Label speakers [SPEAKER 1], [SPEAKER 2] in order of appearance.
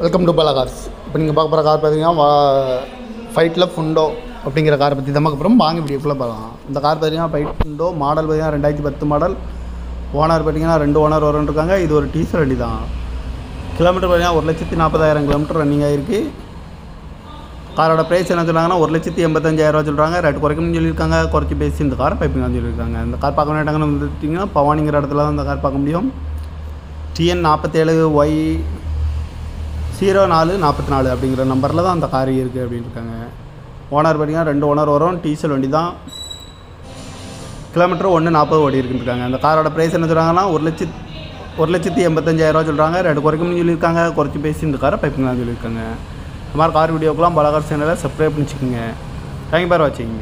[SPEAKER 1] Welcome to Bala cars. இப்போ நீங்கள் பார்க்க போகிற கார் பார்த்தீங்கன்னா ஃபைட்டில் ஃபுண்டோ அப்படிங்கிற காரை பற்றி தான் பார்க்க போகிறோம். வாங்க வீடியோக்குள்ளே பார்க்கலாம். இந்த கார் பார்த்தீங்கன்னா ஃபைட் ஃபுண்டோ மாடல் பார்த்தீங்கன்னா 2010 மாடல். ஓனர் பார்த்தீங்கன்னா 2 ஓனர் இருக்காங்க. இது ஒரு டீசல் வண்டி தான். கிலோமீட்டர் பார்த்தீங்கன்னா 1,40,000 கிலோமீட்டர் ரன்னிங் ஆகிருக்கு. காரோட ப்ரைஸ் என்ன சொல்கிறாங்கன்னா 1,85,000 சொல்கிறாங்க. ரேட் குறைக்கணும்னு சொல்லியிருக்காங்க. குறைச்சி பேசி இந்த காரை பைப்பிங்கான்னு சொல்லியிருக்காங்க. இந்த கார் பார்க்க வேண்டாங்கன்னு வந்துட்டிங்கன்னா பவானிங்கிற இடத்துல தான் இந்த கார் பார்க்க முடியும். TN 47Y 0444 அப்படிங்கிற நம்பரில் தான் அந்த கார் இருக்குது அப்படின்னு இருக்காங்க. ஓனர் பார்த்தீங்கன்னா 2 ஓனர் வரும். டீசல் வண்டி தான். கிலோமீட்டர் 140 ஓடி இருக்குன்னு இருக்காங்க. அந்த காரோட ப்ரைஸ் என்ன சொல்கிறாங்கன்னா 1,85,000 சொல்கிறாங்க. ரேட்டு குறைக்கணும்னு சொல்லியிருக்காங்க. குறைச்சி பேசி இந்த காரை பைப்பிங்கான்னு சொல்லியிருக்காங்க. இந்த மாதிரி கார் வீடியோக்கெலாம் பாலா கார் சேனலை சப்ஸ்கிரைப் பண்ணிச்சுக்கோங்க. தேங்க்யூ ஃபார் வாட்சிங்.